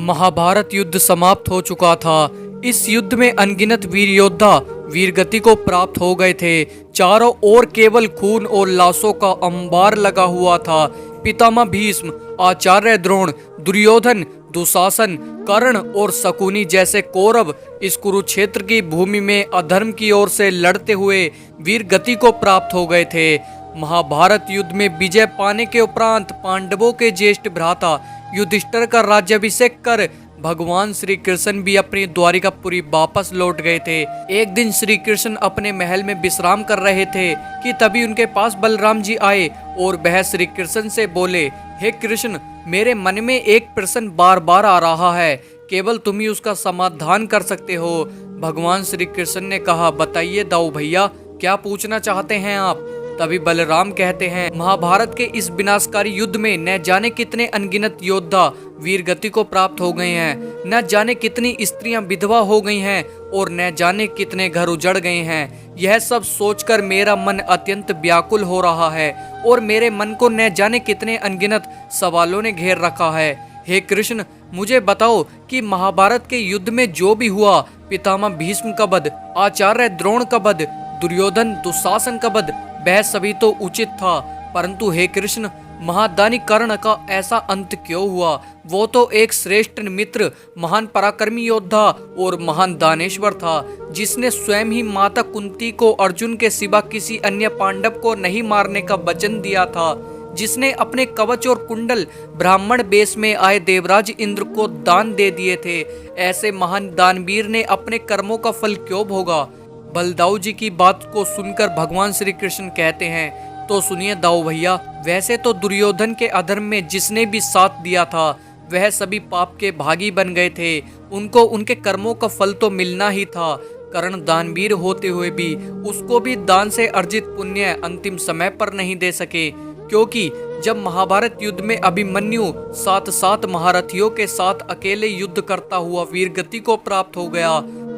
महाभारत युद्ध समाप्त हो चुका था। इस युद्ध में अनगिनत वीर योद्धा वीरगति को प्राप्त हो गए थे। चारों ओर केवल खून और लाशों का अंबार लगा हुआ था। पितामह भीष्म, आचार्य द्रोण, दुर्योधन, दुशासन, कर्ण और शकुनी जैसे कौरव इस कुरुक्षेत्र की भूमि में अधर्म की ओर से लड़ते हुए वीरगति को प्राप्त हो गए थे। महाभारत युद्ध में विजय पाने के उपरांत पांडवों के ज्येष्ठ भ्राता युधिष्ठिर का राज्याभिषेक कर भगवान श्री कृष्ण भी अपनी द्वारिकापुरी वापस लौट गए थे। एक दिन श्री कृष्ण अपने महल में विश्राम कर रहे थे कि तभी उनके पास बलराम जी आए और वह श्री कृष्ण से बोले, हे कृष्ण, मेरे मन में एक प्रश्न बार बार आ रहा है, केवल तुम ही उसका समाधान कर सकते हो। भगवान श्री कृष्ण ने कहा, बताइए दाऊ भैया, क्या पूछना चाहते हैं आप। तभी बलराम कहते हैं, महाभारत के इस विनाशकारी युद्ध में न जाने कितने अनगिनत योद्धा वीरगति को प्राप्त हो गए हैं, न जाने कितनी स्त्रियां विधवा हो गई हैं और न जाने कितने घर उजड़ गए हैं। यह सब सोचकर मेरा मन अत्यंत व्याकुल हो रहा है और मेरे मन को न जाने कितने अनगिनत सवालों ने घेर रखा है। हे कृष्ण, मुझे बताओ कि महाभारत के युद्ध में जो भी हुआ, पितामह भीष्म का वध, आचार्य द्रोण का वध, दुर्योधन दुशासन का वध, वह सभी तो उचित था, परंतु हे कृष्ण, महादानी कर्ण का ऐसा अंत क्यों हुआ। वो तो एक श्रेष्ठ मित्र, महान पराक्रमी योद्धा और महान दानेश्वर था, जिसने स्वयं ही माता कुंती को अर्जुन के सिवा किसी अन्य पांडव को नहीं मारने का वचन दिया था, जिसने अपने कवच और कुंडल ब्राह्मण वेश में आए देवराज इंद्र को दान दे दिए थे। ऐसे महान दानवीर ने अपने कर्मों का फल क्यों भोगा। बलदाऊ जी की बात को सुनकर भगवान श्री कृष्ण कहते हैं, तो सुनिए दाऊ भैया, वैसे तो दुर्योधन के अधर्म में जिसने भी साथ दिया था वह सभी पाप के भागी बन गए थे। उनको उनके कर्मों का फल तो मिलना ही था। कर्ण दानवीर होते हुए भी उसको भी दान से अर्जित पुण्य अंतिम समय पर नहीं दे सके, क्योंकि जब महाभारत युद्ध में अभिमन्यु 7 महारथियों के साथ अकेले युद्ध करता हुआ वीरगति को प्राप्त हो गया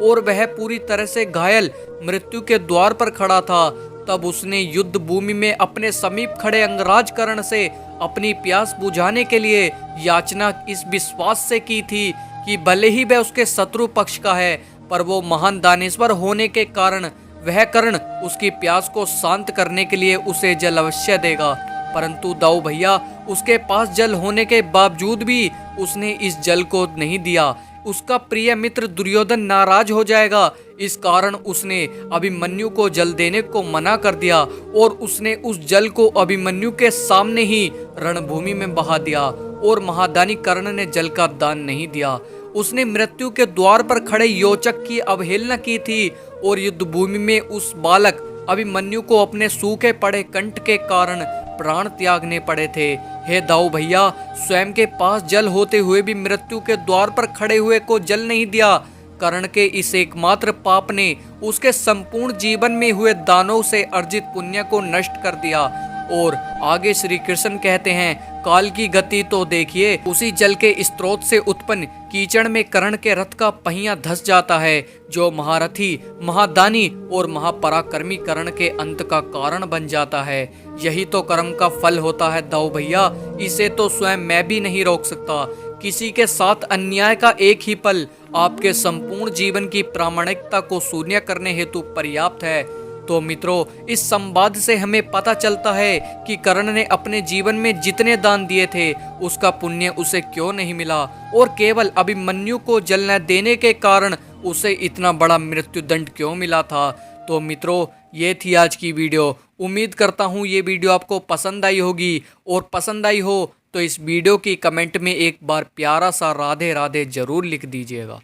और वह पूरी तरह से घायल मृत्यु के द्वार पर खड़ा था, तब उसने युद्ध भूमि में अपने समीप खड़े अंगराज कर्ण से अपनी प्यास बुझाने के लिए याचना इस विश्वास से की थी कि भले ही वह उसके शत्रु पक्ष का है, पर वो महान दानेश्वर होने के कारण वह कर्ण उसकी प्यास को शांत करने के लिए उसे जल अवश्य देगा। परंतु दाऊ भैया, उसके पास जल होने के बावजूद भी उसने इस जल को नहीं दिया। उसका प्रिय मित्र दुर्योधन नाराज हो जाएगा, इस कारण उसने अभिमन्यु को जल देने को मना कर दिया और उसने उस जल को अभिमन्यु के सामने ही रणभूमि में बहा दिया और महादानी कर्ण ने जल का दान नहीं दिया। उसने मृत्यु के द्वार पर खड़े योचक की अवहेलना की थी और युद्ध भूमि में उस बालक अभिमन्यु को अपने सूखे पड़े कंठ के कारण प्राण त्यागने पड़े थे। हे दाऊ भैया, स्वयं के पास जल होते हुए भी मृत्यु के द्वार पर खड़े हुए को जल नहीं दिया। कर्ण के इस एकमात्र पाप ने उसके संपूर्ण जीवन में हुए दानों से अर्जित पुण्य को नष्ट कर दिया। और आगे श्री कृष्ण कहते हैं, काल की गति तो देखिए, उसी जल के स्रोत से उत्पन्न कीचड़ में कर्ण के रथ का पहिया धस जाता है, जो महारथी, महादानी और महापराक्रमी कर्ण के अंत का कारण बन जाता है। यही तो कर्म का फल होता है दाऊ भैया, इसे तो स्वयं मैं भी नहीं रोक सकता। किसी के साथ अन्याय का एक ही पल आपके संपूर्ण जीवन की प्रामाणिकता को शून्य करने हेतु पर्याप्त है। तो मित्रों, इस संवाद से हमें पता चलता है कि कर्ण ने अपने जीवन में जितने दान दिए थे उसका पुण्य उसे क्यों नहीं मिला और केवल अभिमन्यु को जल न देने के कारण उसे इतना बड़ा मृत्युदंड क्यों मिला था। तो मित्रों, ये थी आज की वीडियो। उम्मीद करता हूँ ये वीडियो आपको पसंद आई होगी, और पसंद आई हो तो इस वीडियो की कमेंट में एक बार प्यारा सा राधे राधे जरूर लिख दीजिएगा।